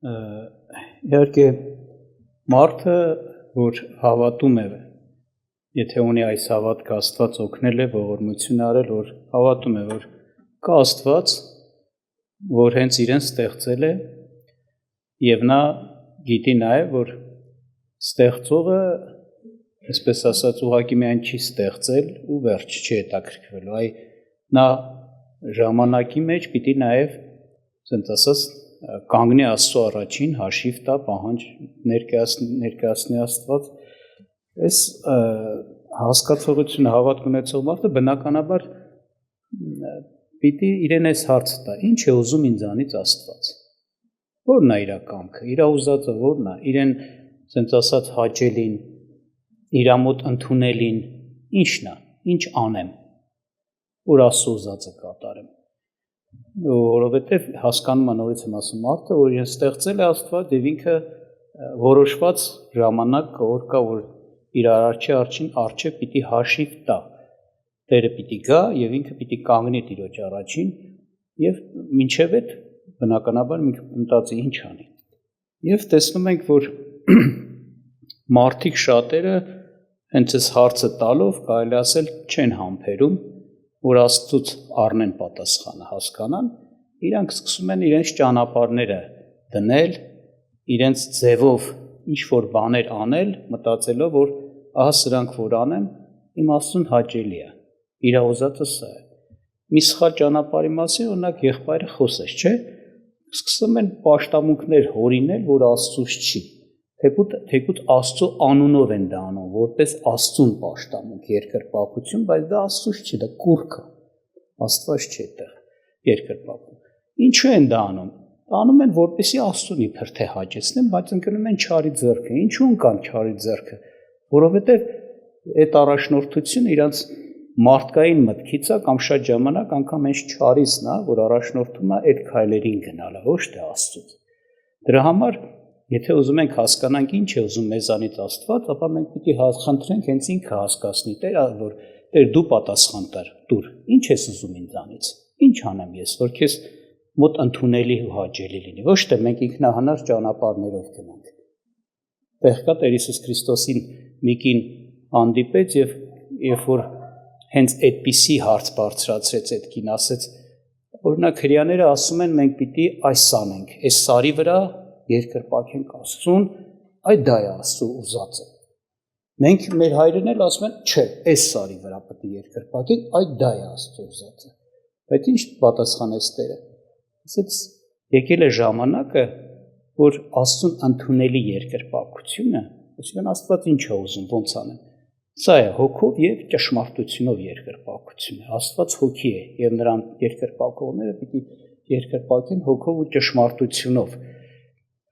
Իհարկե մարդը, որ հավատում է, եթե ունի այս հավատքը, Աստված օգնել է, ողորմություն արել, որ հավատում է, որ կա Աստված, որ հենց իրեն ստեղծել է, եւ նա գիտի նաև, որ ստեղծողը, այսպես ասած, ուղղակի միայն չի ստեղծել ու վերջ չի հետաքրքրվելու, այ նա ժամանակի մեջ պիտի նաև, ասենց ասած, կանգնի Աստծո առաջին, հաշիվ տա, պահանջ ներկայացնի Աստված, այս հասկացողությունը հավատք ունեցող մարդը բնականաբար պիտի իրեն այս հարցը տա, ինչ է ուզում ինձանից Աստված, որն է իր կամքը, իր ուզածը որն է, իրեն, ասենց ասած, հաճելին, իր մոտ ընդունելին, ինչն է, ինչ անեմ, որ Աստծո ուզածը կատարեմ, որովհետև հասկանում է նորից եմ ասում մարդը, որ իրեն ստեղծել է Աստված եւ ինքը որոշված ժամանակ որ կա, որ իր արարչի առջև պիտի հաշիվ տա, Տերը պիտի գա եւ ինքը պիտի կանգնի Տիրոջ առաջին եւ մինչեւ այդ բնականաբար մտածի ինչ անի։ Եվ տեսնում ենք, որ մարդիկ շատերը հենց այս հարցը տալով կարելի ասել չեն համբերում, որ Աստծուց առնեն պատասխանը, հասկանան, իրանք սկսում են իրենց ճանապարհները դնել, իրենց ձևով ինչ-որ բաներ անել, մտածելով, որ ահա սրանք որ անեմ, իմ Աստծուն հաճելի է, իր ուզածը սա է։ Մի սխալ ճանապարհի մասին, օրինակ եղբայրը խոսեց, չէ՞, սկսում են պաշտամունքներ հորինել, որ Աստծուց չի, թեկուզ Աստծո անունով են դա անում, որպես Աստծուն պաշտամունք, երկրպագություն, բայց դա Աստծուց չի, դա կուռք է, Աստված չի այդտեղ երկրպագում։ Ինչու են դա անում։ Անում են, որպեսզի Աստծուն իբր թե հաճեցնեն, բայց ընկնում են չարի ձեռքը։ Ինչու ընկան չարի ձեռքը։ Որովհետև այդ առաջնորդությունը իրանց մարդկային մտքից է կամ շատ ժամանակ անգամ հենց չարիցն է, որ առաջնորդում է այդ քայլերին գնալը, ոչ թե Աստծուց։ Դրա համար, եթե ուզում ենք հասկանանք ինչ է ուզում մեզանից Աստված, ապա մենք պիտի խնդրենք հենց ինքը հասկացնի, որ Տեր դու պատասխան տուր, ինչ ես ուզում ինձանից, ինչ անեմ ես, որ քեզ մոտ ընդունելի ու հաճելի լինի, ոչ թե մենք ինքնահանար ճանապարհներով գնանք։ Տեղ կա Տեր Հիսուս Քրիստոսին մի կին հանդիպեց եւ երբ որ հենց այդպիսի հարց բարձրացրեց այդ կին, ասեց, օրինակ հрьяաները ասում են մենք պիտի այս անենք, այս սարի վրա երկրպագենք Աստծուն, այդ դա է Աստծո ուզածը։ Մենք մեր հայրերն էլ ասում են, չէ, այս սարի վրա պետք է երկրպագենք, այդ դա է Աստծո ուզածը։ Բայց ինչ պատասխանեց Տերը։ Ասեց, եկել է ժամանակը, որ Աստծուն ընդունելի երկրպագությունը, այսինքն Աստված ինչ է ուզում, ոնց անեն։ Սա է հոգով եւ ճշմարտությունով երկրպագությունը։ Աստված հոգի է եւ նրան երկրպագողները պիտի երկրպագեն հոգով ու ճշմարտությունով։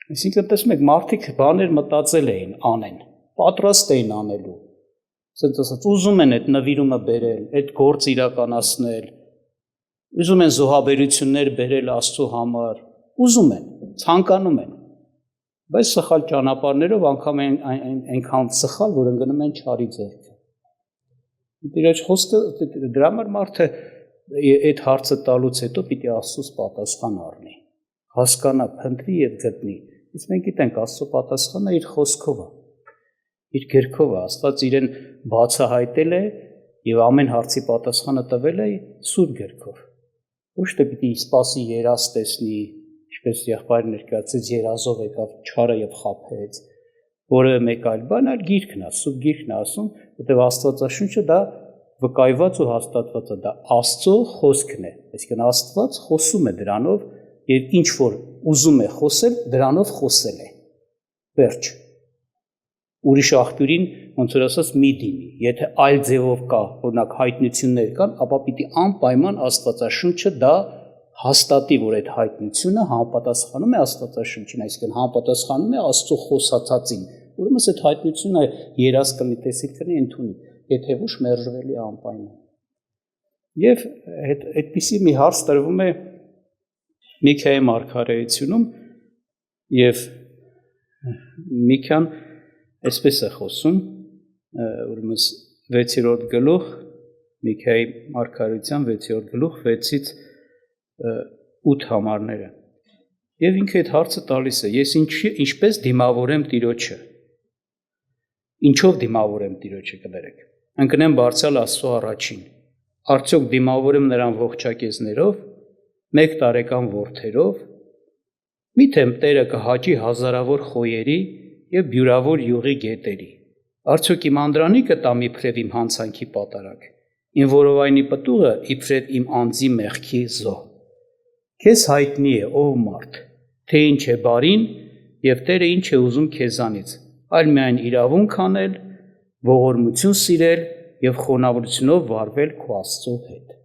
Այսինքն տեսնում եք, մարդիկ բաներ մտածել էին անեն, պատրաստ էին անելու։ Ասենց ասած, ուզում են այդ նվիրումը բերել, այդ գործ իրականացնել, ուզում են զոհաբերություններ բերել Աստծո համար, ուզում են, ցանկանում են, բայց սխալ ճանապարհներով անգամ այնքան սխալ, որ ընկնում են չարի ձեռքը։ Տիրոջ խոսքը դրա համար մարդը այդ հարցը տալուց հետո պիտի Աստծուց պատասխան առնի, հասկանա, փնտրի եւ գտնի։ Իսկ մենք գիտենք Աստծո պատասխանը իր խոսքով է, իր գրքով է, Աստված իրեն բացահայտել է եւ ամեն հարցի պատասխանը տվել է սուրբ գրքով։ Ոչ թե պիտի սպասի երազ տեսնի, ինչպես եղբայրը ներկայացրեց, երազով եկավ չարը եւ խաբեց, որը մեկ այլ բան, այլ գիրքն է, սուրբ գիրքն է ասում, որտեղ Աստվածաշունչը դա վկայված ու հաստատված է, դա Աստծո խոսքն է, այսինքն Աստված խոսում է դրանով եւ ինչ որ ուզում է խոսել, դրանով խոսել է։ Վերջ։ Ուրիշ աղբյուրին ոնց որ ասած մի դիմի, եթե այլ ձևով կա, օրինակ հայտնություններ կան, ապա պիտի անպայման Աստվածաշունչը դա հաստատի, որ այդ հայտնությունը համապատասխանում է Աստվածաշունչին, այսինքն համապատասխանում է Աստծո խոսածածին, ուրեմն այդ հայտնությունը երազ կլինի, տեսիլ կլինի, ընդունի, եթե ոչ մերժվելի է անպայման։ Եվ այդպիսի մի հարց տրվում է Միքայի մարգարեությունում եւ Միքան այսպես է խոսում, ուրեմն 6-րդ գլուխ, Միքայի մարգարեության 6-րդ գլուխ 6-ից 8 համարները։ Եվ ինքը այդ հարցը տալիս է, ես ինչպես դիմավորեմ Տիրոջը։ Ինչով դիմավորեմ Տիրոջը կներեք։ Ընկնեմ բարձրալ Աստծո առաջին։ Արդյոք դիմավորեմ նրան ողջակեզներով, 1 տարեկան որդերով, միթե Տերը կհաճի հազարավոր խոյերի եւ բյուրավոր յուղի գետերի։ Արդյոք իմ անդրանիկը տամ իբրև իմ հանցանքի պատարակ, իմ որովայնի պտուղը իբրև իմ անձի մեղքի զոհ։ Քեզ հայտնի է, ով մարդ, թե ինչ է բարին եւ Տերը ինչ է ուզում քեզանից, այլ միայն իրավունք անել, ողորմություն սիրել եւ խոնավությունով վարվել քո Աստծո հետ։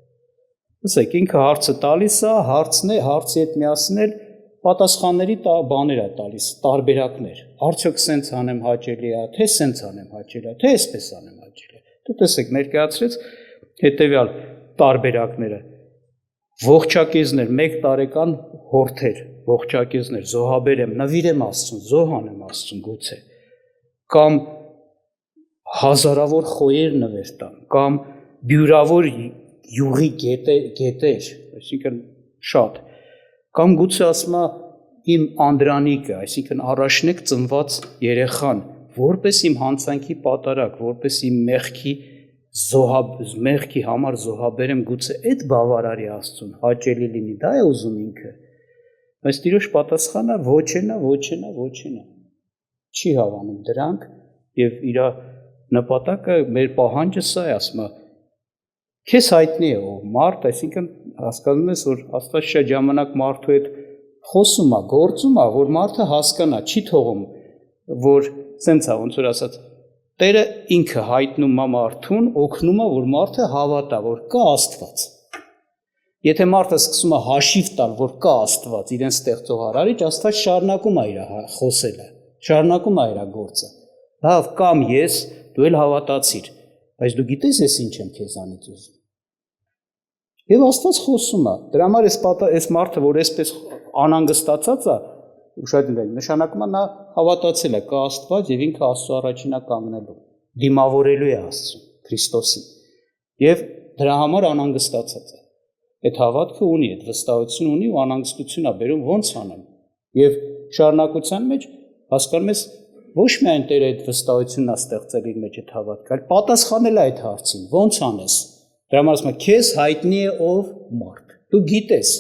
Լսեք, ինքը հարցը տալիս է, հարցն է, հարցի հետ միասին էլ պատասխանների բաներ է տալիս, տարբերակներ։ Արդյոք սենց անեմ հաճելի է, թե սենց անեմ հաճելի է, թե այսպես անեմ հաճելի է։ Դե տեսեք, ներկայացրեց հետևյալ տարբերակները։ Ողջակեզներ, 1 տարեկան հորթեր, ողջակեզներ, զոհաբերեմ, նվիրեմ Աստծուն, զոհ անեմ Աստծուն գուցե, կամ հազարավոր խոյեր նվեր տամ, կամ բյուրավոր յուղի գետեր, այսինքն շատ, կամ գուցե ասում է իմ անդրանիկը, այսինքն առաջնեկ ծնված երեխան, որպես իմ հանցանքի պատարակ, որպես իմ մեղքի համար զոհաբերեմ, գուցե այդ բավարարի Աստծուն, հաճելի լինի, դա է ուզում ինքը։ Բայց Տիրոջ պատասխանը ոչ, չի հավանում դրանք եւ իր նպատակը մեր պահանջը սա է, ասում է, քեզ հայտնի է ով մարդ, այսինքն հասկանում ես, որ Աստված շատ ժամանակ մարդու հետ խոսում է, գործում է, որ մարդը հասկանա, չի թողում, որ սենց է, ոնց որ ասած, Տերը ինքը հայտնում է մարդուն, օգնում է, որ մարդը հավատա, որ կա Աստված։ Եթե մարդը սկսում է հաշիվ տալ, որ կա Աստված, իրեն ստեղծող արարիչ, Աստված շարունակում է իր խոսելը, շարունակում է իր գործը։ Լավ, կամ ես, դու էլ հավատացիր, բայց դու գիտես ես ինչ եմ քեզանից ուզում։ Եվ Աստված խոսում է։ Դրա համար այս մարդը, որ այսպես անհանգստացած է, ուշադրեք, նշանակում է նա հավատացել է կա Աստված եւ ինքը Աստծո առաջինա կանգնելու, դիմավորելու է Աստծուն, Քրիստոսին։ Եվ դրա համար անհանգստացած է։ Այդ հավատքը ունի, այդ վստահություն ունի ու անհանգստություն է բերում ոնց անեմ։ Եվ շարունակության մեջ հասկանում ես ոչ միայն Տերը այդ վստահությունն է ստեղծել իր մեջ այդ հավատքը, այլ պատասխանել է այդ հարցին, ոնց անես։ Դրա համար ասում է, քեզ հայտնի է ով մարդ։ Դու գիտես։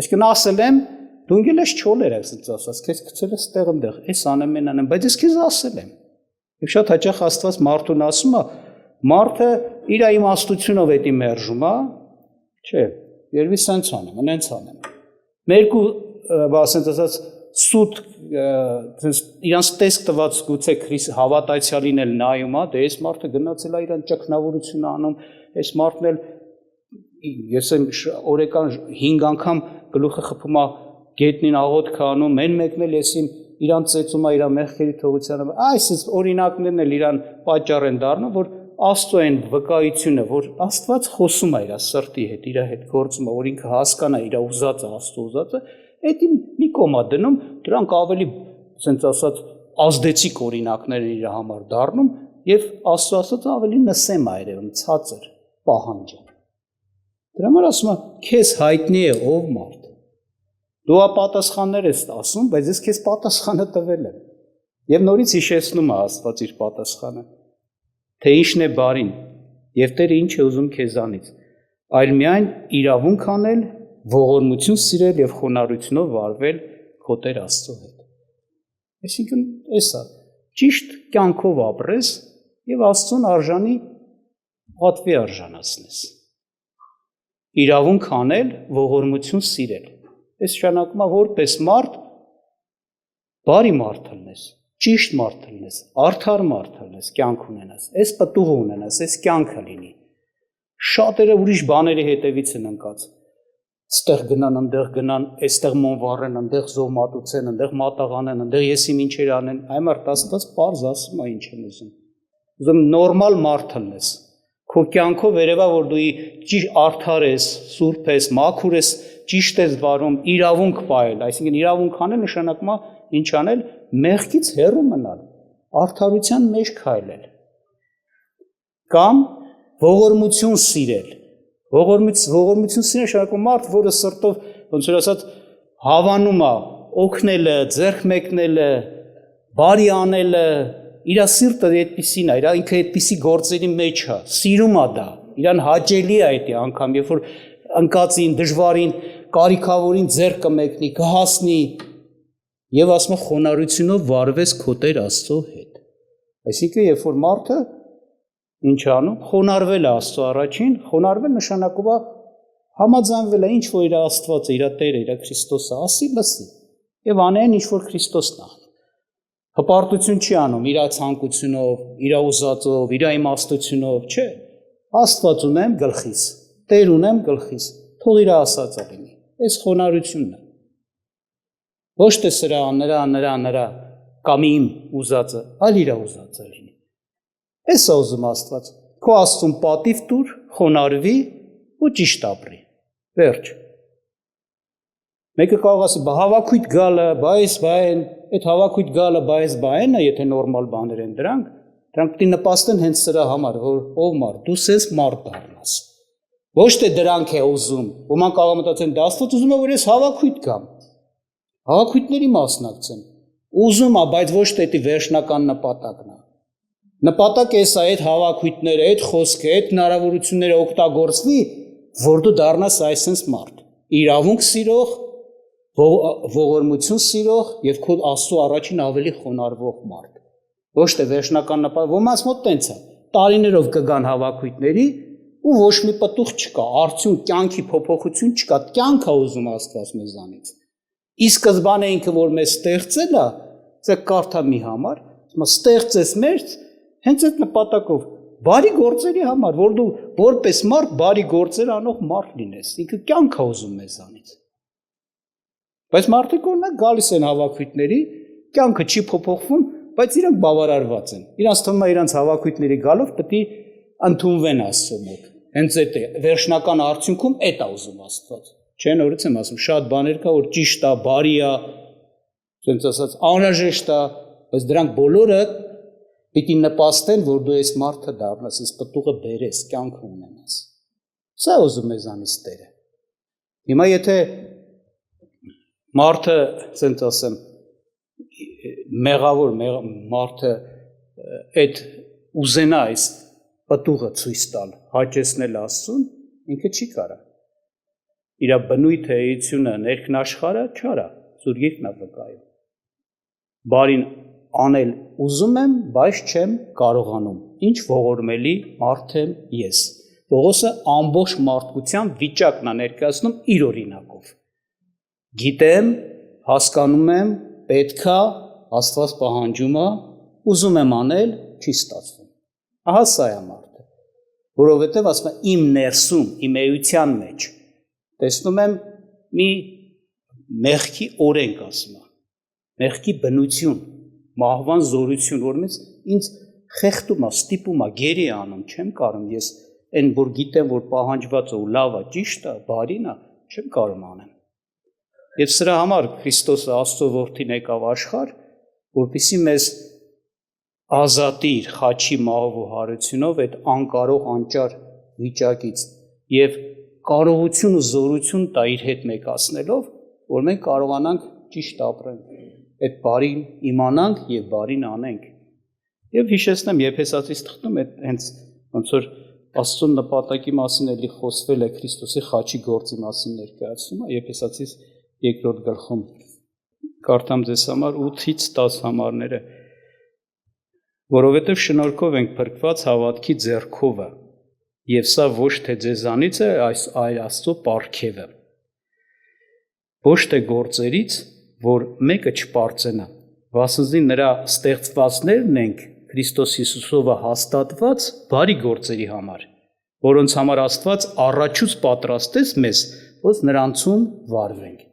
Այսինքն ասել եմ, դու ինքն ես չոլեր ես ասած, քեզ գցել ես տեղ ընդեղ, այս անեմ են անեմ, բայց ես քեզ ասել եմ։ Եվ շատ հաճախ Աստված մարդուն ասում է, մարդը իր իմաստությունով էդի մերժում է, չէ, երևի սենց անեմ, անենց անեմ։ Մերկու, ասենց ասած, սուտ իրանց տեսք տված գուցե հավատացյալին էլ նայում է, դե այս մարդը գնացել է իրան ճգնավորություն անում, այս մարդն էլ ես եմ օրեկան 5 անգամ գլուխը խփում է գետնին աղոթք անում, մեն մեկն էլ ես իրան ծեծում է իր մեղքերի թողությանը, այս օրինակներն էլ իրան պատճառ են դառնում, որ Աստծո այն վկայությունը, որ Աստված խոսում է իր սրտի հետ, իր հետ գործում է, որ ինքը հասկանա իր ուզածը, Աստծո ուզածը, Էդին մի կոմա դնում, դրանք ավելի, ասենց ասած, ազդեցիկ օրինակներ են իր համար դառնում եւ Աստծո ասած ավելի նսեմ է երևում, ցածր պահանջը։ Դրա համար ասում է, քեզ հայտնի է ով մարդ։ Դու պատասխաններ ես ասում, բայց ես քեզ պատասխանը տվել եմ։ Եվ նորից հիշեցնում է Աստված իր պատասխանը, թե ինչն է բարին եւ Տերը ինչ է ուզում քեզանից, այլ միայն իրավունք անել, ողորմություն սիրել եւ խոնարհությունով վարվել քո Տեր Աստծո հետ։ Այսինքն, էսա ճիշտ կյանքով ապրես եւ Աստծուն արժանի պատվի արժանացնես։ Իրավունք անել, ողորմություն սիրել։ Այս նշանակում է որպես մարդ բարի մարդ լինես, ճիշտ մարդ լինես, արդար մարդ լինես, կյանք ունենաս, այս պտուղը ունենաս, այս կյանքը լինի։ Շատերը ուրիշ բաների հետևից են ընկած։ Ստեղ գնան, ընդեղ գնան, այստեղ մոնվառեն, ընդեղ զոհ մատուցեն, ընդեղ մատաղանեն, ընդեղ եսի ինչեր անեն, այ մարդ Աստված պարզ ասում է ինչ են ուզում։ Ուզում նորմալ մարդ լինես։ Քո կյանքով երևա որ դու ճիշտ արդար ես, սուրբ ես, մաքուր ես, ճիշտ ես վարում, իրավունք պահել, այսինքն իրավունք անել նշանակում է ինչ անել, մեղքից հեռու մնալ, արդարության մեջ քայլել։ Կամ ողորմություն սիրել։ Ողորմություն սիրել նշանակում մարդ, որը սրտով, ոնց որ ասած, հավանում է օգնելը, ձեռք մեկնելը, բարի անելը, իր սիրտը այդպիսին է, իր ինքը այդպիսի գործերի մեջ է, սիրում է դա, իրան հաճելի է այդ անգամ, երբ որ ընկածին, դժվարին, կարիքավորին ձեռքը մեկնի, կհասնի եւ ասում է խոնարհությունով վարվես քո Տեր Աստծո հետ։ Այսինքն երբ որ մարդը ինչ անում, խոնարհվել է Աստծո առաջին, խոնարհվել նշանակում է համաձայնվել է ինչ որ իր Աստվածը, իր Տերը, իր Քրիստոսը ասի, լսի եւ անեն ինչ որ Քրիստոսն է։ Հպարտություն չի անում իր ցանկությունով, իր ուզածով, իր իմաստությունով, չէ։ Աստված ունեմ գլխիս, Տեր ունեմ գլխիս, թող իր ասածը լինի։ Այս խոնարհությունն է։ Ոչ թե սրա նրա կամ իմ ուզածը, այլ իր ուզածը լինի։ Էս է ուզում Աստված։ Քո Աստծուն պատիվ տուր, խոնարհվի ու ճիշտ ապրի։ Վերջ։ Մեկը կարող ասի, բա հավաքույթ գալը, բայց այդ հավաքույթ գալը, բայց է, եթե նորմալ բաներ են դրանք պետք է նպաստեն հենց սրա համար, որ ով մարդ, դու սենց մարդ դառնաս։ Ոչ թե դրանք է ուզում, ոմանք կարող մտածեն, դա Աստված ուզում է, որ ես հավաքույթ գամ։ Հավաքույթների մասնակցեմ։ Ուզում է, բայց ոչ թե դա վերջնական նպատակն է։ Նպատակը էս է այդ հավաքույթները, այդ խոսքը, այդ հնարավորությունները օգտագործվի, որ դու դառնաս այսպես մարդ։ Իրավունք սիրող, ողորմություն սիրող եւ քո Աստծո առաջին ավելի խոնարհվող մարդ։ Ոչ թե վերջնական նպատակ, ոմանց մոտ տենց է։ Տարիներով կգան հավաքույթների ու ոչ մի պտուղ չկա, արդյունք կյանքի փոփոխություն չկա, կյանք է ուզում Աստված մեզանից։ Ի սկզբանե ինքը որ մեզ ստեղծել է, սա կարթա մի համար, ստեղծես մեզ հենց այդ նպատակով, բարի գործերի համար, որ դու որպես մարդ բարի գործեր անող մարդ լինես, ինքը կյանք է ուզում մեզանից։ Բայց մարդիկ օրինակ գալիս են հավաքույթների, կյանքը չի փոփոխվում, բայց իրանք բավարարված են։ Իրանց թվում է իրանց հավաքույթների գալով պետք է ընդունվեն Աստծո մոտ։ Հենց այդ է, վերջնական արդյունքում այդ է ուզում Աստված։ Չէ, նորից եմ ասում, շատ բաներ կա, որ ճիշտ է, բարի է, ասենց ասած, անհրաժեշտ է, բայց դրանք բոլորը պիտի նպաստեն, որ դու այս մարդը դառնաս, այս պտուղը բերես, կյանքը ունենաս։ Սա ուզում մեզանից Տերը։ Հիմա եթե մարդը, ասենց ասեմ, մեղավոր մարդը այդ ուզենա այս պտուղը ցույց տալ, հաճեցնել Աստծուն, ինքը չի կարա։ Իր բնույթը, էությունը, ներքնաշխարհը չարա, Սուրբ Գիրքն է վկայում։ Բարին անել ուզում եմ, բայց չեմ կարողանում։ Ինչ ողորմելի մարդ եմ ես։ Պողոսը ամբողջ մարդկության վիճակն է ներկայացնում իր օրինակով։ Գիտեմ, հասկանում եմ, պետքա, Աստված պահանջում է, ուզում եմ անել, չի ստացվում։ Ահա սա է մարդը, որովհետև ասում է իմ ներսում, իմ էության մեջ տեսնում եմ մի մեղքի օրենք, ասում է, մեղքի բնություն, մահվան զորություն, որ ինձ խեղդում է, ստիպում է, գերի է անում, չեմ կարող, ես այն որ գիտեմ, որ պահանջվածը ու լավը, ճիշտ է, բարին է, չեմ կարող անեմ։ Եվ սրա համար Քրիստոսը Աստծո որդին եկավ աշխարհ, որպեսզի մեզ ազատիր խաչի մահով ու հարությունով այդ անկարող անճար վիճակից եւ կարողություն ու զորություն տա իր հետ մեկացնելով, որ մենք կարողանանք ճիշտ ապրենք, այդ բարին իմանանք եւ բարին անենք։ Եվ հիշեցնեմ Եփեսացիս թղթում այդ հենց ոնց որ Աստծո նպատակի մասին էլի խոսվել է Քրիստոսի խաչի գործի մասին ներկայացումը Եփեսացիս 2-րդ գլխում կարդամ ձեզ համար 8-ից 10 համարները, որովհետև շնորհքով ենք փրկված հավատքի ձեռքովը, եւ սա ոչ թե ձեզանից է, այլ Աստծո պարգևը, ոչ թե գործերից, որ մեկը չպարծենա, վասնզի նրա ստեղծվածներն ենք Քրիստոս Հիսուսովը հաստատված բարի գործերի համար, որոնց համար Աստված առաջուց պատրաստեց մեզ, որ նրանցում վարվենք։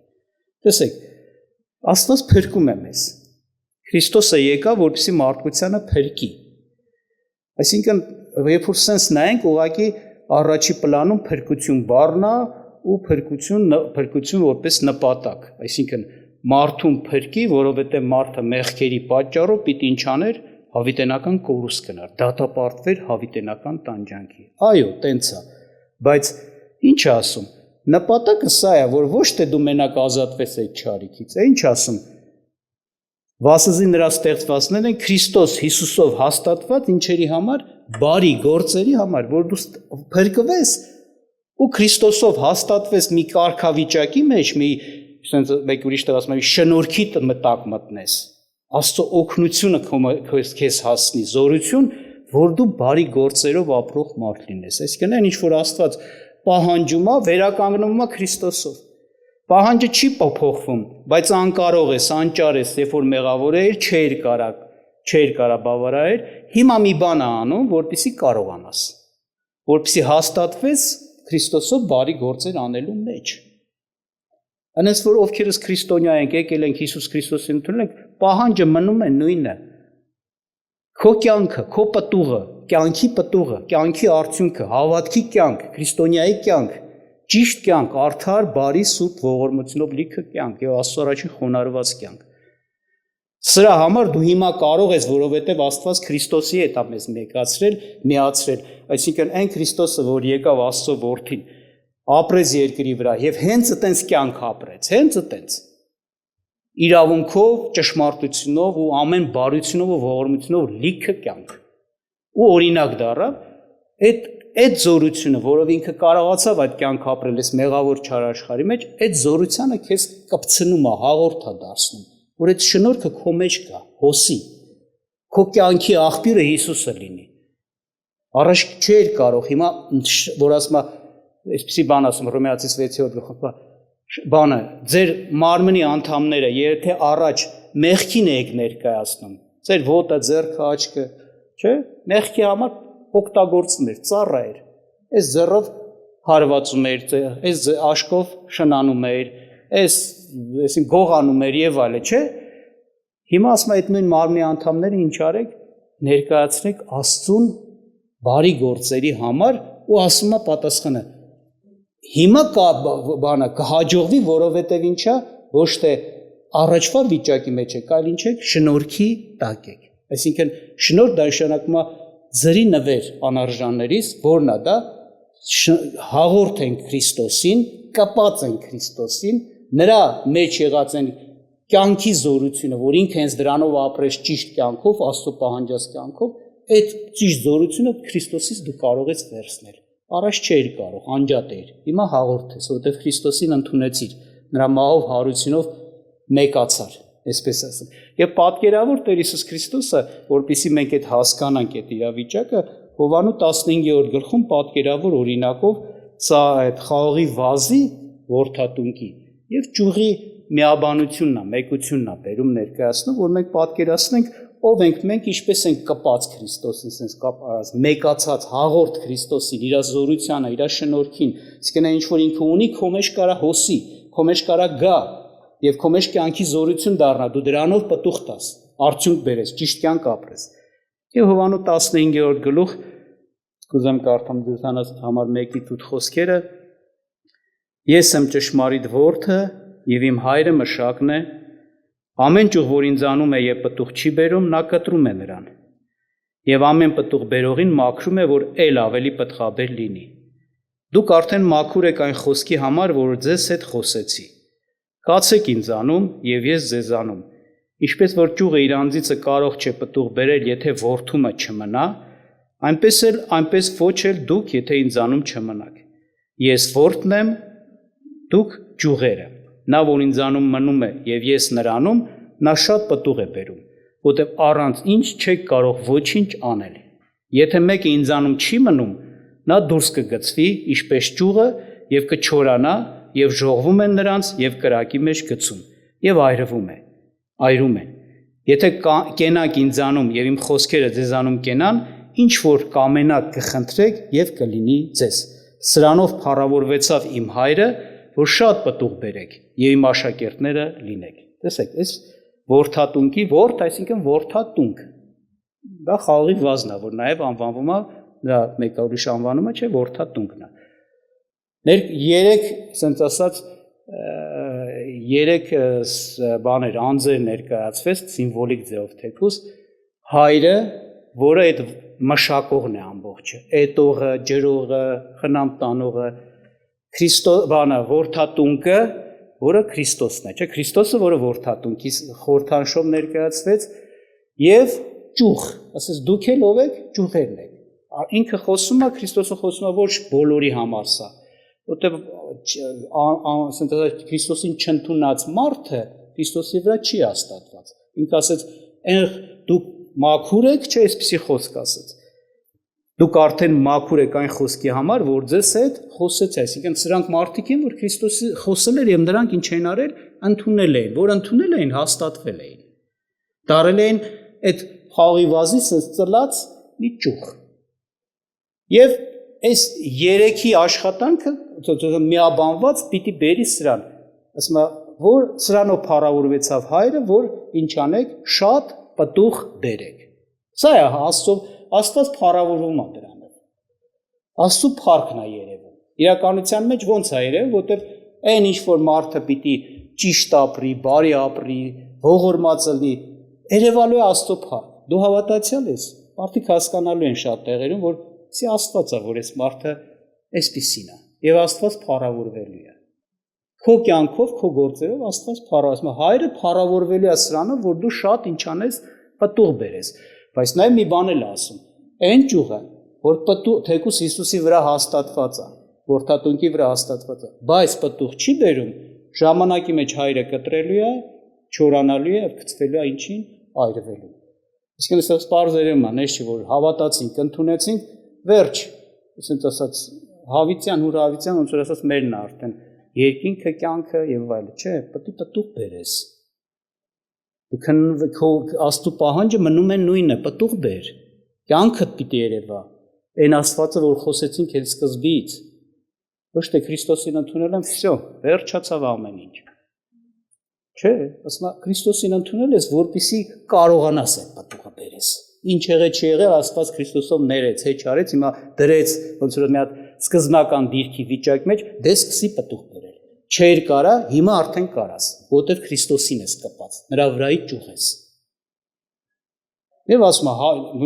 Տեսեք, Աստված փրկում է մեզ։ Քրիստոսը եկավ, որպեսզի մարդկությանը փրկի։ Այսինքն, երբ որ սենց նայենք, ուղղակի առաջի պլանում փրկություն բառն է ու փրկություն որպես նպատակ։ Այսինքն, մարդուն փրկի, որովհետև մարդը մեղքերի պատճառով պիտի ինչ աներ, հավիտենական կորուստ գնար, դատապարտվեր հավիտենական տանջանքի։ Այո, տենց է, բայց ինչ է ասում։ Նպատակը սա է, որ ոչ թե դու մենակ ազատվես այդ չարիքից, ինչ ասում, վասզի նրա ստեղծվածներն են Քրիստոս Հիսուսով հաստատված ինչերի համար, բարի գործերի համար, որ դու փրկվես ու Քրիստոսով հաստատվես մի կարգավիճակի մեջ, մեկ ուրիշ տեղ ասում եմ, շնորհքի մտակ մտնես, Աստծո օգնությունը քեզ հասնի, զորություն, որ դու բարի գործերով ապրող մարդ լինես։ Այսինքն այն ինչ որ Աստված պահանջում է, վերականգնվում է Քրիստոսով։ Պահանջը չի փոխվում, բայց անկարող ես, անճար ես, երբ որ մեղավոր էր, չէր կարա բավարարել, հիմա մի բան է անում, որպեսզի կարողանաս, որպեսզի հաստատվես Քրիստոսով բարի գործեր անելու մեջ։ Այնպես որ ովքերս քրիստոնյա ենք, եկել ենք Հիսուս Քրիստոսին ընդունել ենք, պահանջը մնում է նույնը։ Քո կյանքը, քո պտուղը, կյանքի պտուղը, կյանքի արդյունքը, հավատքի կյանք, քրիստոնյայի կյանք, ճիշտ կյանք, արդար, բարի, սուրբ ողորմությունով լիքը կյանք եւ Աստծո առաջին խոնարհված կյանք։ Սրա համար դու հիմա կարող ես, որովհետեւ Աստված Քրիստոսի հետ է մեզ միացրել, այսինքն այն Քրիստոսը, որ եկավ Աստծո որդին, ապրեց երկրի վրա եւ հենց այտենց կյանք ապրեց, հենց այտենց իրավունքով, ճշմարտությունով ու ամեն բարությունով ու ողորմությունով լիքը կյանք։ Ու օրինակ դառավ այդ զորությունը, որով ինքը կարողացավ այդ կյանք ապրել այս մեղավոր չար աշխարհի մեջ, այդ զորությանը քեզ կպցնում է, հաղորդ է դարձնում, որ այդ շնորհքը քո մեջ կա, հոսի։ Քո կյանքի աղբյուրը Հիսուսը լինի։ Առաջ չէր կարող, հիմա որ ասում է, այսպեսի բան ասում Հռոմեացիս 6-րդ գլխի բանը, ձեր մարմնի անդամները, եթե առաջ մեղքին եք ներկայացնում, ձեր ոտը, ձեռքը, աչքը, չէ՞, մեղքի համար օգտագործում էր, ծառա էր, այս ձեռով հարվածում էր, այս աշկով շնանում էր, այս գողանում էր եւ այլն, չէ՞։ Հիմա ասում է այդ նույն մարմնի անդամները ինչ արեք, ներկայացրեք Աստծուն բարի գործերի համար ու ասում է պատասխանը հիմա բանը կհաջողվի, որովհետև ինչա, ոչ թե առաջվա վիճակի մեջ եք, այլ ինչ եք, շնորհքի տակ եք։ Այսինքն շնորհ դա նշանակում է ձրի նվեր անարժաններից, որն է դա, հաղորդ են Քրիստոսին, կապած են Քրիստոսին, նրա մեջ եղած են կյանքի զորությունը, որ ինքը հենց դրանով ապրեց ճիշտ կյանքով, Աստծո պահանջած կյանքով, այդ ճիշտ զորությունը Քրիստոսից դու կարող ես վերցնել։ Առաջ չէիր կարող, անջատ էր, հիմա հաղորդ ես, որովհետև Քրիստոսին ընդունեցիր, նրա մահով հարությունով մեկացար, այսպես ասեմ։ Եվ պատկերավոր Տեր Հիսուս Քրիստոսը, որպեսզի մենք այդ հասկանանք այդ իրավիճակը, Հովհաննես 15-րդ գլխում պատկերավոր օրինակով սա այդ խաղողի վազի որդատունկի եւ ճյուղի միաբանությունն է, մեկությունն է բերում ներկայացնում, որ մենք պատկերացնենք ով ենք մենք, ինչպես ենք կպած Քրիստոսին, sense կապ արած, մեկացած, հաղորդ Քրիստոսին, իր զորությանը, իր շնորհքին, իսկ նա ինչ որ ինքը ունի, քո մեջ կարա հոսի, քո մեջ կարա գա, եւ քո մեջ կյանքի զորություն դառնա, դու դրանով պտուղ տաս, արդյունք բերես, ճիշտ կյանք ապրես։ Եվ Հովհաննես 15-րդ գլուխ, կուզեմ կարդամ ձեզ համար մեկի տուտ խոսքերը. Ես եմ ճշմարիտ որդը եւ իմ հայրը մշակն է, ամեն ճյուղ, որ ինձ անում է եւ պտուղ չի բերում, նա կտրում է նրան։ Եվ ամեն պտուղ բերողին մաքրում է, որ ել ավելի պտղաբեր լինի։ Դուք արդեն մաքուր եք այն խոսքի համար, որ ձեզ հետ խոսեցի։ Կացեք ինձանում եւ ես ձեզանում։ Ինչպես որ ճյուղը իր անձիցը կարող չէ պտուղ բերել, եթե որդումը չմնա, այնպես ոչ էլ դուք, եթե ինձանում չմնաք։ Ես որդն եմ, դուք ճյուղերը։ Նա, որ ինձանում մնում է եւ ես նրանում, նա շատ պտուղ է բերում, որտեղ առանց ինձ չեք կարող ոչինչ անել։ Եթե մեկը ինձանում չի մնում, նա դուրս կգցվի, ինչպես ճյուղը, եւ կչորանա, եւ ժողվում են նրանց եւ կրակի մեջ գցում, եւ այրում են։ Եթե կենաք ինձանում եւ իմ խոսքերը ձեզանում կենան, ինչ որ կամենաք կխնդրեք եւ կլինի ձեզ։ Սրանով փառավորվեցավ իմ հայրը, որ շատ պտուղ բերեք եւ իմ աշակերտները լինեք։ Տեսեք, այս որդատունկի ворթ, այսինքն որդատունկ։ Դա խաղողի վազն է, որ նաեւ անվանվում է, դա մեկ ուրիշ անվանումը չէ, որդատունկն է։ Երեք, ասենց ասած, երեք բաներ, անձեր ներկայացվեց սիմվոլիկ ձևով թեկուզ, հայրը, որը այդ մշակողն է ամբողջը, էտողը, ջրողը, խնամ տանողը, Քրիստոսը որդատունկը, որը Քրիստոսն է, չէ՞, Քրիստոսը, որը որդատունքի խորհրդանշով ներկայացվեց, եւ ճյուղ, ասես դուք էլ ով եք, ճյուղերն եք։ Ինքը խոսում է, Քրիստոսը խոսում է ոչ բոլորի համար սա, որտեղ Քրիստոսին չընդունած մարդը Քրիստոսի վրա չի հաստատված։ Ինքը ասեց, դուք մաքուր եք, չէ՞, այսպեսի խոսք ասեց։ Դուք արդեն մաքուր եք այն խոսքի համար, որ ձեզ հետ խոսեց, այսինքն սրանք մարդիկ են, որ Քրիստոսի խոսել էր եւ նրանք ինչ են արել, ընդունել էին, որ ընդունել էին, հաստատվել էին։ Դարել էին այդ խաղի վազից ծլած մի ճյուղ։ Եվ այս երեքի աշխատանքը միաբանված պիտի բերի սրան, ասում է, որ սրանով փառավորվեցավ հայրը, որ ինչ անեք, շատ պտուղ բերեք։ Սա է Աստված փառավորում է դրանով։ Աստծո փառքն է երևում։ Իրականության մեջ ո՞նց է երևում, որտեղ այն ինչ որ մարդը պիտի ճիշտ ապրի, բարի ապրի, ողորմած լինի, երևալու է Աստծո փառք։ Դու հավատացյալ ես, մարդիկ հասկանալու են շատ տեղերում, որ սի Աստված է, որ այս մարդը այսպիսին է, եւ Աստված փառավորվելու է։ Քո կյանքով, քո գործերով Աստված փառավորում է։ Հայրը փառավորվելու է սրանով, որ դու շատ ինչ անես, պտուղ բերես։ Բայց նաև մի բան էլ ասում, այն ճյուղը, որ թեկուզ Հիսուսի վրա հաստատված է, որդատունքի վրա հաստատված է, բայց պտուղ չի բերում, ժամանակի մեջ հայրը կտրելու է, չորանալու է, գցվելու է ինչին, այրվելու։ Իսկն այստեղ սպարզերում է, նես չի, որ հավատացինք, ընդունեցինք, վերջ, ասենց ասած, հավիտյան, հուրավիտյան, ոնց որ ասած մերն է արդեն, երկինքը, կյանքը եւ այլը, չէ, պետք է պտուղ բերես։ Քո Աստծո պահանջը մնում է նույնը, պտուղ բեր, կյանքդ պիտի երևա, այն Աստվածը, որ խոսեցինք այդ սկզբից, ոչ թե Քրիստոսին ընդունել եմ, վсё, վերջացավ ամեն ինչ։ Չէ, ասում եմ, Քրիստոսին ընդունել ես, որպեսզի կարողանաս այդ պտուղը բերես։ Ինչ եղե չի եղել, Աստված Քրիստոսով ներեց, հեչ արեց, հիմա դրեց, ոնց որ մի հատ սկզբնական դիրքի վիճակի մեջ, դե սկսի պտուղ բերել։ Չէր կարա, հիմա արդեն կարաս, որտեղ Քրիստոսին ես կպած, նրա վրայի ճյուղ ես։ Եվ ասում է,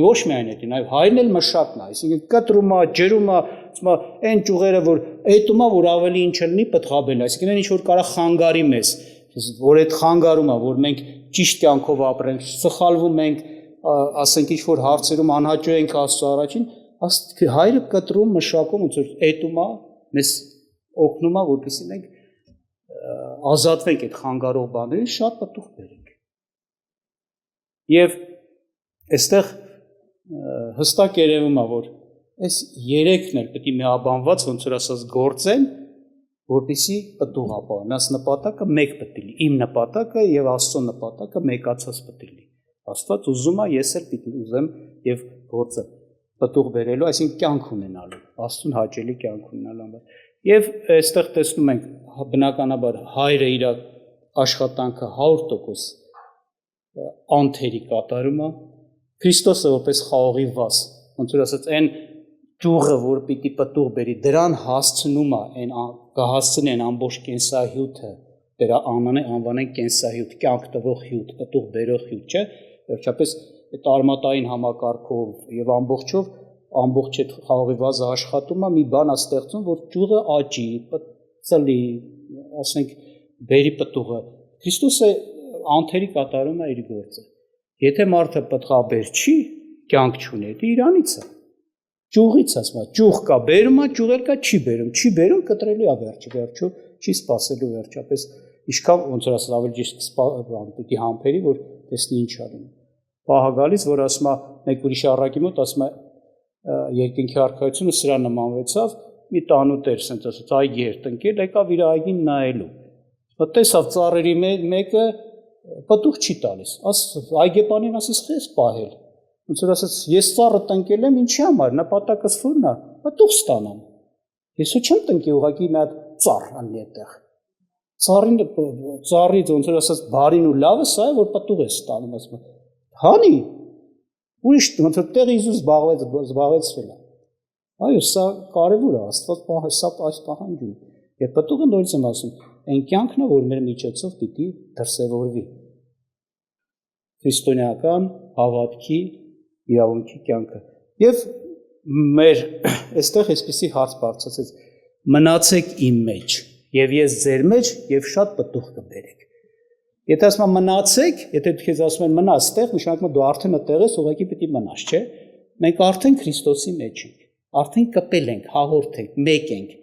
ոչ միայն այդ, նաև հայրն էլ մշակն է, այսինքն կտրում է, ջրում է, ասում է, այն ճյուղերը, որ այդում է, որ ավելի ինչ լինի, պտղաբել է, այսինքն ինչ որ կարա խանգարի մեզ, որ այդ խանգարում է, որ մենք ճիշտ կյանքով ապրենք, սխալվում ենք, ասենք ինչ որ հարցերում անհաճո ենք Աստծո առաջին, հայրը կտրում, մշակում, ոնց որ այդում է, մեզ օգնում է, որպեսզի մենք ազատվենք այդ խանգարող բաներից, շատ պտուղ բերենք։ Եվ այստեղ հստակ երևում է, որ այս երեքն էլ պետք է միաբանված ոնց որ ասած գործեն, որպեսզի պտուղ ապահովեն։ Այս նպատակը մեկ պետք է լինի։ Իմ նպատակը եւ Աստծո նպատակը մեկացած պետք է լինի։ Աստված ուզում է, ես էլ պիտի ուզեմ եւ գործը պտուղ բերելու, այսինքն կյանք ունենալու, Աստծուն հաճելի կյանք ունենալու։ Եվ այստեղ տեսնում ենք բնականաբար հայրը իր աշխատանքը 100% անթերի կատարում է, Քրիստոսը որպես խաղողի վազ, ոնց որ ասած, այն ճյուղը, որ պիտի պտուղ բերի, դրան հասցնում է, կհասցնի այն ամբողջ կենսահյութը, դրա անվանեն կենսահյութ, կյանք տվող հյութ, պտուղ բերող հյութ, չէ, վերջապես այդ արմատային համակարգով եւ ամբողջով ամբողջ այդ խաղողի վազը աշխատում է, մի բան է ստեղծում, որ ճյուղը աճի, ծլի, ասենք, բերի պտուղը։ Քրիստոսը անթերի կատարում է իր գործը։ Եթե մարդը պտղաբեր չի, կյանք չունի, դա իրանից է։ Ճյուղից ասում է, ճյուղ կա, բերում է, ճյուղեր կա, չի բերում, կտրելու է վերջը, չի սпасելու վերջապես։ Ինչքան ոնց որ ասած ավելի ճիշտ պիտի համբերի, որ տեսնի ինչ ալին։ Պահա գալիս, որ ասում է, մեկ ուրիշ առակի մոտ ասում է, երկինքի արքայությունը սրա նմանվեցավ, մի տանուտեր, ասենց ասած, այգի էր տնկել, եկավ իր այգին նայելու։ Տեսավ ծառերի մեկը պտուղ չի տալիս։ Այգեպանին ասես խես պահել։ Ոնց որ ասած, ես ծառը տնկել եմ, ինչի համար, նպատակս ո՞րն է, պտուղ ստանամ։ Ես ու չեմ տնկի, ուղղակի մի հատ ծառ անի այդտեղ։ Ծառից ոնց որ ասած, բարին ու լավը սա է, որ պտուղ է ստանում, ասում է։ Հանի, ուրիշ ոնց որ տեղի իզուր զբաղեցրել է։ Այո, սա կարևոր է, Աստված սա այս պահանջում։ Եվ պտուղը նորից եմ ասում, այն կյանքն է, որ մեր միջոցով պիտի դրսևորվի։ Քրիստոնեական հավատքի իրավունքի կյանքը։ Եվ մեր այստեղ այսպիսի հարց բարձրացեց, մնացեք իմ մեջ եւ ես ձեր մեջ եւ շատ պտուղ կբերեք։ Եթե ասում եմ մնացեք, եթե քեզ ասում են մնա այստեղ, նշանակում է դու արդեն այդտեղ ես, ուղղակի պիտի մնաս, չէ՞։ Մենք արդեն Քրիստոսի մեջ ենք, արդեն կպել ենք, հաղորդ ենք, մեկ ենք։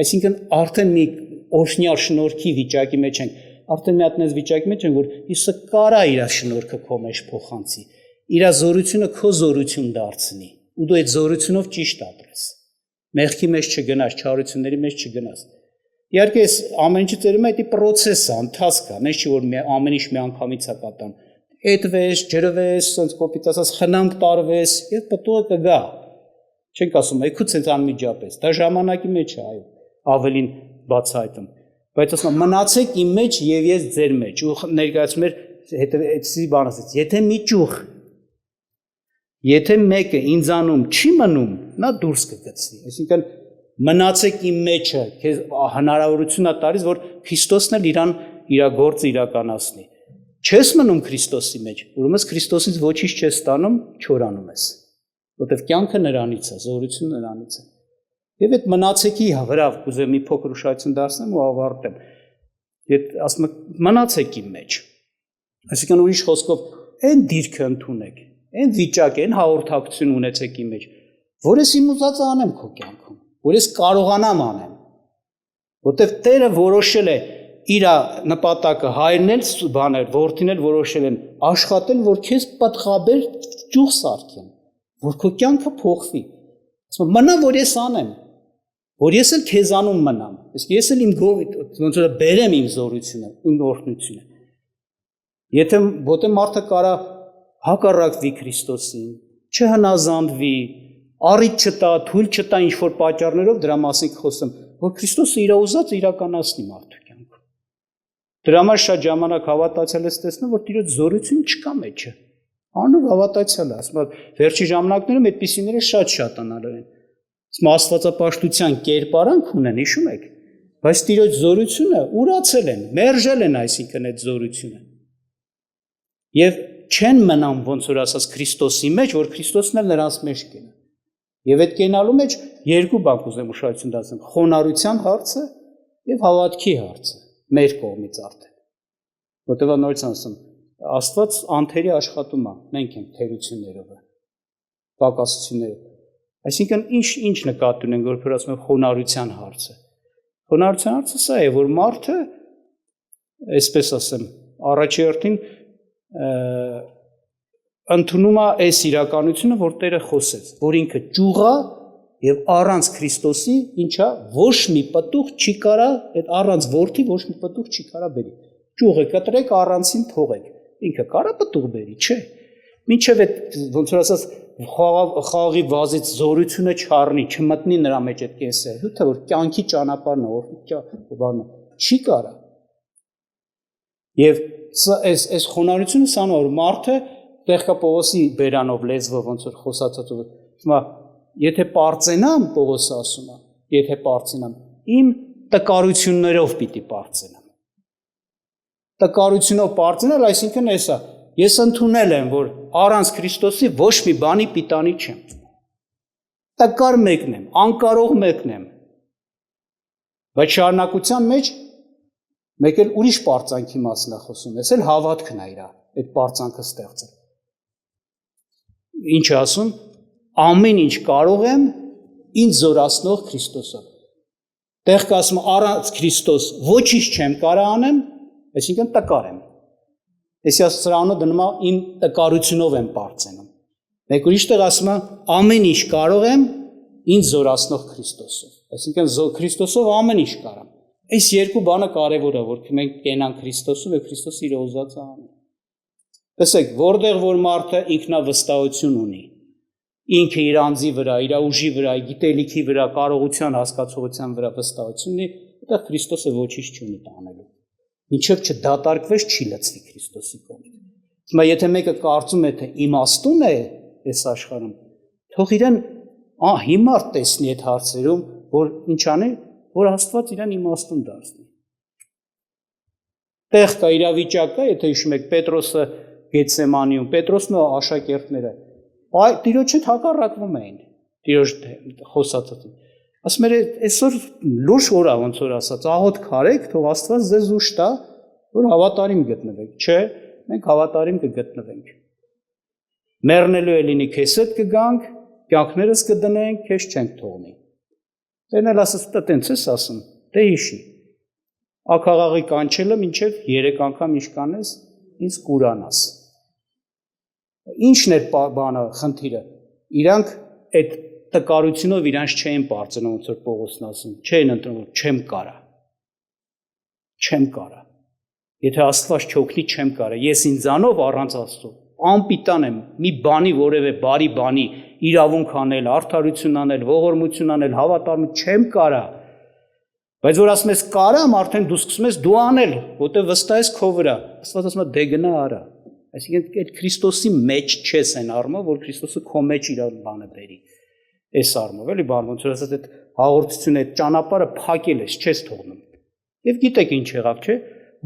Այսինքն արդեն մի օրհնյալ շնորհքի վիճակի մեջ ենք, արդեն մի հատ նես վիճակի մեջ ենք, որ Հիսուսը կարա իր շնորհքը քո մեջ փոխանցի, իր զորությունը քո զորություն դարձնի, ու դու այդ զորությունով ճիշտ ապրես։ Մեղքի մեջ չգնաս, չարությունների մեջ չգնաս։ Իհարկե այս ամեն ինչը ծերում է դա process է, ընթացք է, նես չի որ ամեն ինչ մի անգամից է կատարվում։ Էդվես, ջրվես, sense կոպիտ ասած խնամք տարվես, եւ պտուղը կգա։ Չենք ասում, այքուց sense անմիջապես։ Դա ժամանակի մեջ է, այո, ավելին բացահայտում։ Բայց ասում եմ մնացեք իմ մեջ եւ ես ձեր մեջ։ Ու ներկայացում էր հետո այդպիսի բան ասեց, եթե մեկը ինձանում չի մնում, նա դուրս կգցվի։ Այսինքն մնացեք իմ մեջը, քեզ հնարավորություն է տալիս, որ Քրիստոսն էլ իր գործը իրականացնի։ Չես մնում Քրիստոսի մեջ, ուրեմն Քրիստոսից ոչինչ չես ստանում, չորանում ես։ Որտեվ կյանքը նրանից է, զորությունը նրանից է։ Եվ այդ մնացեքի վրա կուզեմ մի փոքր ուշադրություն դարձնեմ ու ավարտեմ։ Եթե ասում եմ մնացեք իմ մեջ, այսինքն ուրիշ խոսքով այն դիրքը ընդունեք, այն վիճակը, այն հաղորդակցություն ունեցեք իմ մեջ, որ ես իմ ուզածը անեմ քո կյանքում, որ ես կարողանամ անեմ, որտեվ Տերը որոշել է իր նպատակը հայրն էլ բաներ, որդին էլ որոշել են աշխատել, որ քեզ պատղաբեր ճյուղ սարքեն, որ քո կյանքը փոխվի։ Ասում մնա, որ ես անեմ, որ ես էլ քեզանում մնամ, իսկ ես էլ իմ ոնց որ բերեմ իմ զորությունը, իմ օրհնությունը։ Եթե ոդե մարդը կարա հակառակվի Քրիստոսին, չհնազանդվի, առիթ չտա, թույլ չտա ինչ-որ պատճառներով, դրա մասին խոսեմ, որ Քրիստոսը իր ուզածը իրականացնի մարդու կյանքում։ Դրա համար շատ ժամանակ հավատացյալ ես տեսնում, որ Տիրոջ զորություն չկա մեջը։ Անով հավատացյալ է, ասում եմ, վերջի ժամանակներում այդպիսիները շատ անալու են։ Ասում աստվածապաշտության կերպարանք ունեն, հիշում եք, բայց Տիրոջ զորությունը ուրացել են, մերժել են այսինքն այդ զորությունը։ Եվ չեն մնամ ոնց որ ասած Քրիստոսի մեջ, որ Քրիստոսն էլ նրանց մեջ կենա։ Եվ այդ կենալու մեջ երկու բան կուզեմ ուշադրություն դարձնել՝ խոնարհության հարցը եւ հավատքի հարցը, մեր կողմից արդեն։ Որտեղ նորից ասում, Աստված անթերի աշխատում է, մենք ենք թերություններով, պակասություններով։ Այսինքն ինչ նկատի ունենք, որ ասում եմ խոնարհության հարցը։ Խոնարհության հարցը սա է, որ մարդը, այսպես ասեմ, առաջերտին ընդունում է այս իրականությունը, որ Տերը խոսեց, որ ինքը ճյուղա եւ առանց Քրիստոսի ինչա ոչ մի պտուղ չի կարա, այդ առանց որդի ոչ մի պտուղ չի կարա բերի։ Ճյուղը կտրեք, առանցին թողեք։ Ինքը կարա պտուղ բերի, չէ։ Մինչև այդ ոնց որ ասած խաղի վազից զորությունը չառնի, չմտնի նրա մեջ այդ կեսը, հույթը որ կյանքի ճանապարհն է, բանը չի կարա։ Եվ այս խոնարհությունը սան որ մարդը Տեղկա Պողոսի բերանով լեզվով ոնց որ խոսացած որ հիմա եթե պարծենամ Պողոսը ասում է, եթե պարծենամ, իմ տկարություններով պիտի պարծենամ։ Տկարությունով պարծենալ, այսինքն էսա, ես ընդունել եմ, որ առանց Քրիստոսի ոչ մի բանի պիտանի չեմ։ Տկար մեկն եմ, անկարող մեկն եմ։ Բայց շարունակության մեջ մեկ էլ ուրիշ պարծանքի մասն է խոսում, ես էլ հավատքն է իր այդ պարծանքը ստեղծել։ Ինչ ասում, ամեն ինչ կարող եմ ինձ զորացնող Քրիստոսով։ Տեղ կասում առանց Քրիստոս ոչինչ չեմ կարա անեմ, այսինքն տկար եմ։ Էսի սրանով դնում իմ տկարությունով եմ պարծենում։ Մեկ ուրիշ տեղ ասում է ամեն ինչ կարող եմ ինձ զորացնող Քրիստոսով։ Այսինքն Քրիստոսով ամեն ինչ կարամ։ Այս երկու բանը կարևոր է, որ մենք կենանք Քրիստոսով եւ Քրիստոսը իր ուզածը անի։ Տեսեք, որտեղ որ մարդը ինքնավստահություն ունի, ինքը իր անձի վրա, իր ուժի վրա, գիտելիքի վրա, կարողության, հասկացողության վրա վստահություն ունի, այդտեղ Քրիստոսը ոչինչ չունի տանելու։ Մինչև չդատարկվես չի լցվի Քրիստոսի կողմից։ Հիմա եթե մեկը կարծում է, թե իմաստուն է այս աշխարհում, թող իրեն հիմար տեսնի այդ հարցերում, որ ինչ անի, որ Աստված իրեն իմաստուն դարձնի։ Տեղ կա իրավիճակ կա, եթե հիշում եք Պետրոսը Գեթսեմանիում, Պետրոսն ու աշակերտները, Տիրոջ հետ հակառակվում էին, Տիրոջ խոսածը։ ասում էր այսօր լուրջ օր է ոնց որ ասած, աղոթք արեք, թող Աստված ձեզ ուժ տա, որ հավատարիմ գտնվեք, չէ, մենք հավատարիմ կգտնվենք։ Մեռնելու է լինի քեզ հետ կգանք, կյանքներս կդնենք, քեզ չենք թողնի։ Դեն էլ ասած դա տենց ես ասում, դե հիշի։ Ակաղաղի կանչելը մինչև 3 անգամ ինչ կանես, ինձ կուրանաս։ Ինչն էր բանը խնդիրը։ Իրանք այդ տկարությունով իրանց չէին բարձրանում, ոնց որ Պողոսն ասում, չէին ընտրում, չեմ կարա։ Չեմ կարա։ Եթե Աստված չօգնի, չեմ կարա։ Ես ինձանով առանց Աստծո անպիտան եմ մի բանի որևէ բարի բանի իրավունք անել, արդարություն անել, ողորմություն անել, հավատարիմ չեմ կարա։ Բայց որ ասում ես կարամ, արդեն դու սկսում ես դու անել, որտեղ վստահ ես քո վրա։ Աստված ասում է դե գնա արա։ Այսինքն այդ Քրիստոսի մեջ չես այն առումով, որ Քրիստոսը քո մեջ իր բանը բերի։ Այս առումով էլի բան ոնց որ ասած այդ հաղորդությունը, այդ ճանապարհը փակել ես, չես թողնում։ Եվ գիտեք ինչ եղավ, չէ՞։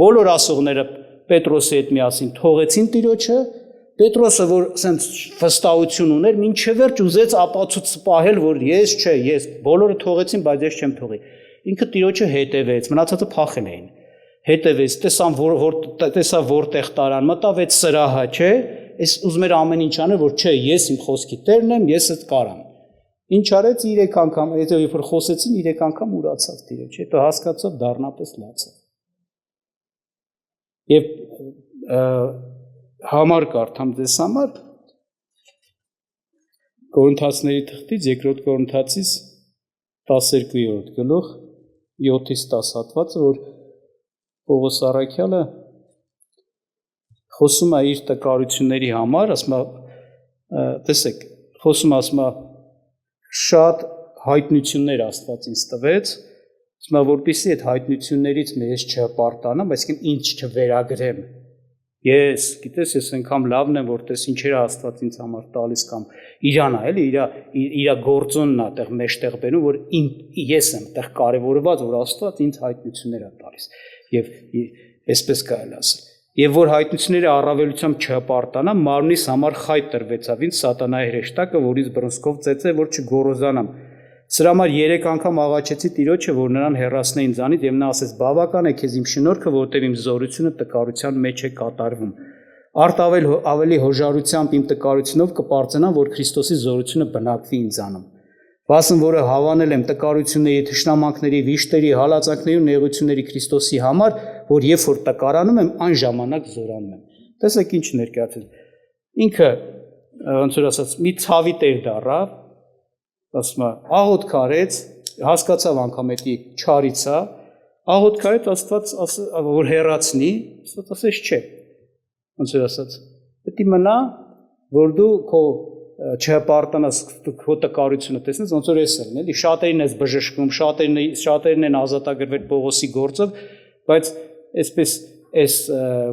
Բոլոր ասողները Պետրոսի հետ միասին թողեցին Տիրոջը, Պետրոսը որ ասենց վստահություն ուներ, մինչև վերջ ուզեց ապացույց պահել, որ ես չէ, ես բոլորը թողեցին, բայց ես չեմ թողի։ Ինքը Տիրոջը հետևեց, մնացածը փախել էին։ Հետևեց, տեսա որտեղ տարան, մտավ այդ սրահը, չէ, այս ուզում էր ամեն ինչ անել, որ չէ, ես իմ խոսքի տերն եմ, ես այդ կարամ։ Ինչ արեց 3 անգամ, հետո երբ որ խոսեցին 3 անգամ ուրացավ Տիրոջ, հետո հասկացավ դառնապես լացավ։ Եվ համար կարդամ ձեզ համար Կորինթացիների թղթից, 2 Կորինթացից 12-րդ գլուխ 7-ից 10 հատվածը, որ Պողոս առաքյալը խոսում է իր տկարությունների համար, ասում է, տեսեք, խոսում ասում է շատ հայտնություններ Աստված ինձ տվեց, ասում է, որպեսզի այդ հայտնություններից ես չհպարտանամ, այսինքն ինձ չվերագրեմ։ Ես, գիտես, ես այնքան լավն եմ, որտես ինչերը Աստված ինձ համար տալիս կամ իրան է, էլի, իր գործոնն է այդտեղ մեջտեղ բերում, որ ես եմ այդտեղ կարևորված, որ Աստված ինձ հայտնություններ է տալիս։ Եվ այսպես կարելի ասել։ Եվ որ հայտնությունների առավելությամբ չհպարտանամ, մարմնիս համար խայտ տրվեցավ ինձ սատանայի հրեշտակը, որից բռնցքով ծեծե, որ չգոռոզանամ։ Սրա համար 3 անգամ աղաչեցի Տիրոջը, որ նրան հեռացնե ինձանից, եւ նա ասեց. «Բավական է քեզ իմ շնորհքը, որտեղ իմ զորությունը տկարության մեջ է կատարվում։ Արդ ավելի հոժարությամբ իմ տկարությունով կպարծենամ, որ Քրիստոսի զորությունը բնակվի ինձանում։ Վասն որը հավանել եմ տկարությունների, թշնամանքների, վիշտերի, հալածանքների ու նեղությունների Քրիստոսի համար, որ երբ որ տկարանում եմ, այն ժամանակ զորանում եմ»։ Տեսեք ինչ ներկայացել։ Ինքը ոնց որ ասած մի ցավի տեր դառավ, ասում է, աղոթք արեց, հասկացավ անգամ էդի չարից է, աղոթք արեց Աստված որ հեռացնի, Աստված ասեց չէ։ Ոնց որ ասած, պետք է մնա, որ դու քո չհպարտանաս, քո տկարությունը տեսնես, ոնց որ էս են, էլի շատերին ես բժշկում, շատերին են ազատագրվել Պողոսի գործով, բայց այսպես այս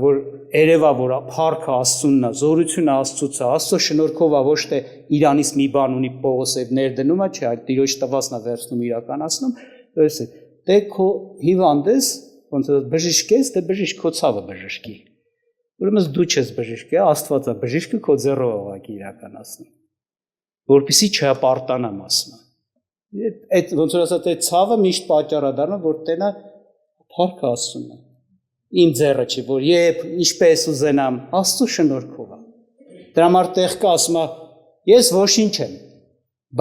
որ երևա որ փառքը Աստծունն է, զորությունը Աստծուց է, Աստծո շնորհքով է, ոչ թե իրանից մի բան ունի Պողոսը եւ ներդնում է, չէ, այլ Տիրոջ տվածն է վերցնում իրականացնում, ըստ դե քո հիվանդ ես, ոնց որ բժիշկ ես, դե բժիշկ քո ցավը բժշկի։ Ուրեմն դու չես բժիշկ, Աստված է բժիշկը քո ձեռով աղակի իրականացնում, որպեսզի չհպարտանամ ասում։ Այդ ոնց որ ասած այդ ցավը միշտ պատճառ է դառնում, որ տենա փառքը Աստծուն է։ Իմ ձեռը չի, որ երբ ինչպես ուզենամ, Աստծո շնորհքով է։ Դրա համար տեղ կա ասում է, ես ոչինչ եմ,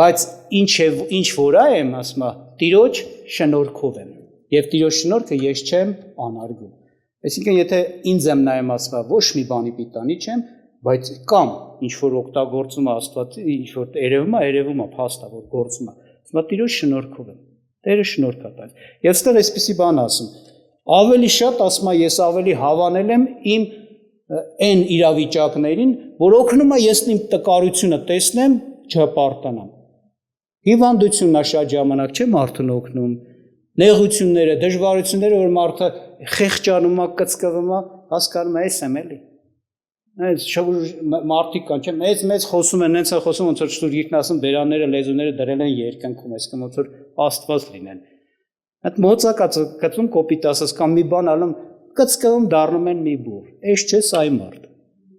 բայց ինչ որ եմ, ասում է, Տիրոջ շնորհքով եմ։ Եվ Տիրոջ շնորհքը ես չեմ անարգում։ Այսինքն եթե ինձ եմ նայում ասում է, ոչ մի բանի պիտանի չեմ, բայց կամ ինչ որ օգտագործում է Աստված, ինչ որ երևում է, փաստ է, որ գործում է։ Ասում է Տիրոջ շնորհքով եմ։ Տերը շնորհք է տալիս։ Եվ ստեղ այսպեսի բան ասում ավելի շատ ասում է ես ավելի հավանել եմ իմ այն իրավիճակներին, որ օգնում է ես իմ տկարությունը տեսնեմ, չհպարտանամ։ Հիվանդությունն է շատ ժամանակ չէ մարդուն օգնում, նեղությունները, դժվարությունները, որ մարդը խեղճանում է, կծկվում է, հասկանում է, ես եմ էլի։ Այս մարդիկ կան, չէ, մեծ խոսում են, նենց է խոսում, ոնց որ շուտ գիրքն ասում, բերանները, լեզուները դրել են երկնքում, այսինքն ոնց որ Աստված լինեն։ Այդ մոծակացում կոպիտ ասած կամ մի բան ալում կծկվում դառնում են մի բուր։ Էս չէ սայ մարդ։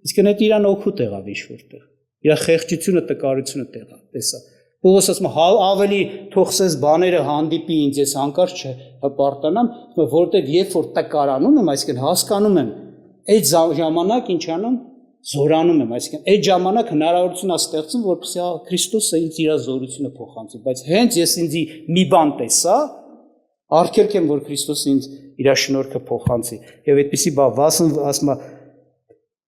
Իսկ այդ իրան օգուտ եղավ ինչ որտեղ։ Իր խեղճությունը, տկարությունը տեղա, տեսա։ Պողոս ասում է ավելի թողսես բաները հանդիպի ինձ ես հանկարծ չհպարտանամ, որտեղ երբ որ տկարանում եմ, այսինքն հասկանում եմ, այդ ժամանակ ինչ անում, զորանում եմ, այսինքն այդ ժամանակ հնարավորություն է ստեղծում, որպեսզի Քրիստոսը ինձ իր զորությունը փոխանցի, բայց հենց ես ինձի մի բան տեսա, արգելք եմ, որ Քրիստոսը ինձ իր շնորհքը փոխանցի, եւ այդպեսի բան ասում է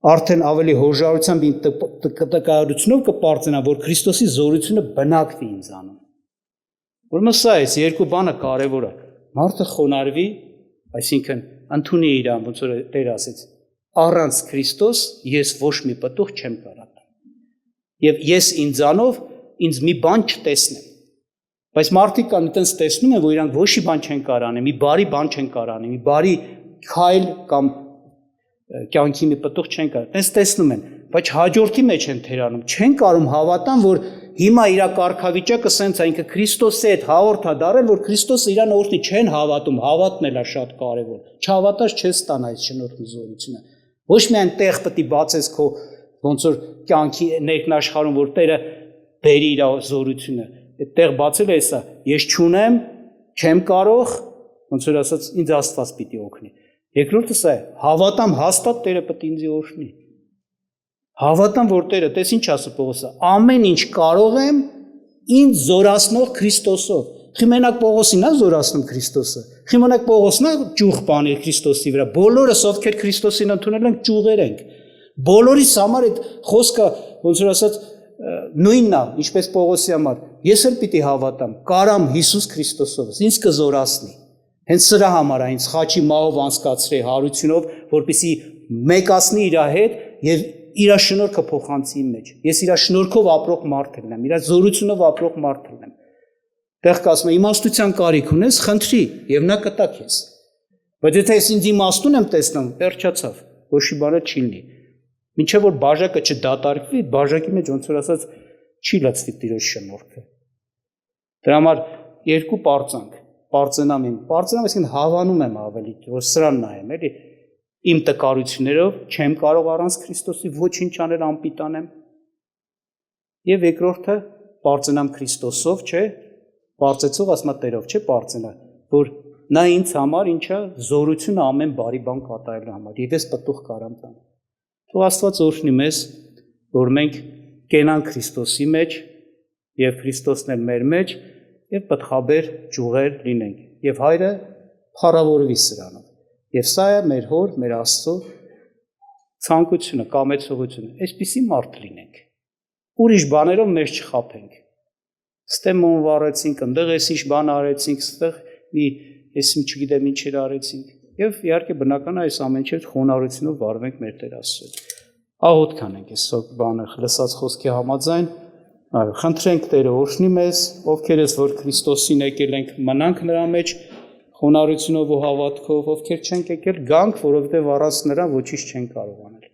արդեն ավելի հոժարությամբ տկարությունով կպարծենա, որ Քրիստոսի զորությունը բնակվի ինձանում։ Ուրեմն սա է, երկու բանը կարևոր է։ Մարդը խոնարհվի, այսինքն ընդունի իր ոնց որ Տեր ասեց, առանց Քրիստոս ես ոչ մի պտուղ չեմ կարող։ Եվ ես ինձանով ինձ մի բան չտեսնեմ։ Բայց մարդիկ կան այտենց տեսնում են, որ իրանք ոչ մի բան չեն կարող անել, մի բարի բան չեն կարող անել, մի բարի քայլ կամ կյանքի մի պտուղ չեն կարող, տես տեսնում են, բայց հաջորդի մեջ են թերանում, չեն կարող հավատան, որ հիմա իր կարգավիճակը սենց է, ինքը Քրիստոսի հետ հաղորդ է դարել, որ Քրիստոսը իրան օրհնի, չեն հավատում, հավատն էլ է շատ կարևոր, չհավատած չես ստանա այս շնորհքի զորությունը, ոչ միայն տեղ պետք է բացես քո ոնց որ կյանքի ներքնաշխարհում, որ Տերը բերի իր զորությունը, այդտեղ բացել է սա, ես չունեմ, չեմ կարող, ոնց որ ասած, ինձ Աստված պիտի օգնի։ Երկրորդը սա է, հավատամ հաստատ Տերը պետք է ինձ օրհնի։ Հավատամ, որ Տերը, տես ինչ ասում Պողոսը, ամեն ինչ կարող եմ ինձ զորացնող Քրիստոսով։ Խի մենակ Պողոսին է զորացնում Քրիստոսը։ Խի մենակ Պողոսն է ճյուղ բաներ Քրիստոսի վրա։ Բոլորս ովքեր Քրիստոսին ընդունել ենք, ճյուղեր ենք։ Բոլորիս համար այդ խոսքը, ոնց որ ասած, նույնն է, ինչպես Պողոսի համար։ Ես էլ պիտի հավատամ, կարամ Հիսուս Քրիստոսով, ինձ կզորացնի։ Հենց սրա համար է ինձ խաչի մահով անցկացրել հարությունով, որպեսզի մեկացնի իր հետ եւ իր շնորհքը փոխանցի իմ մեջ։ Ես իր շնորհքով ապրող մարդ եմ, իր զորությունով ապրող մարդ եմ։ Տեղ կասում է իմաստության կարիք ունես, խնդրի եւ նա կտա քեզ։ Բայց եթե ես ինձ իմաստուն եմ տեսնում, վերջացավ, ոչ մի բան չի լինի։ Մինչեւ որ բաժակը չդատարկվի, բաժակի մեջ ոնց որ ասած չի լցվի Տիրոջ շնորհքը։ Դրա համար երկու պարծանք, պարծենամ, այսինքն հավանում եմ ավելի, որ սրան նայեմ, էլի իմ տկարություններով չեմ կարող առանց Քրիստոսի ոչինչ անել անպիտան եմ։ Եվ երկրորդը պարծենամ Քրիստոսով, չէ, պարծեցող ասма Տերով, չէ, պարծենա, որ նա ինձ համար ինչա զորությունը ամեն բարի բան կատարելու համար, եւ ես պտուղ կարամ տամ։ Թող Աստված օրհնի մեզ, որ մենք կենանք Քրիստոսի մեջ եւ Քրիստոսն էլ մեր մեջ եւ պտղաբեր ճյուղեր լինենք եւ Հայրը փառավորվի սրանով։ Եվ սա է մեր հոր, մեր Աստծո ցանկությունը, կամեցողությունը, այսպիսի մարդ լինենք։ Ուրիշ բաներով մեզ չխաբենք։ Ստեմոն վառեցինք, ընդեղ էս ինչ բան արեցինք, ստեղ մի ես չգիտեմ ինչեր արեցինք։ Եվ իհարկե բնական է այս ամեն ինչ խոնարհությունով վարվենք մեր Տեր Աստծո հետ։ Աղոթ կանենք այսօր բանը լսած խոսքի համաձայն, այո, խնդրենք Տերը օրհնի մեզ, ովքեր ես որ Քրիստոսին եկել ենք, մնանք նրա մեջ խոնարհությունով ու հավատքով, ովքեր չենք եկել, գանք, որովհետև առանց նրա ոչինչ չենք կարող անել։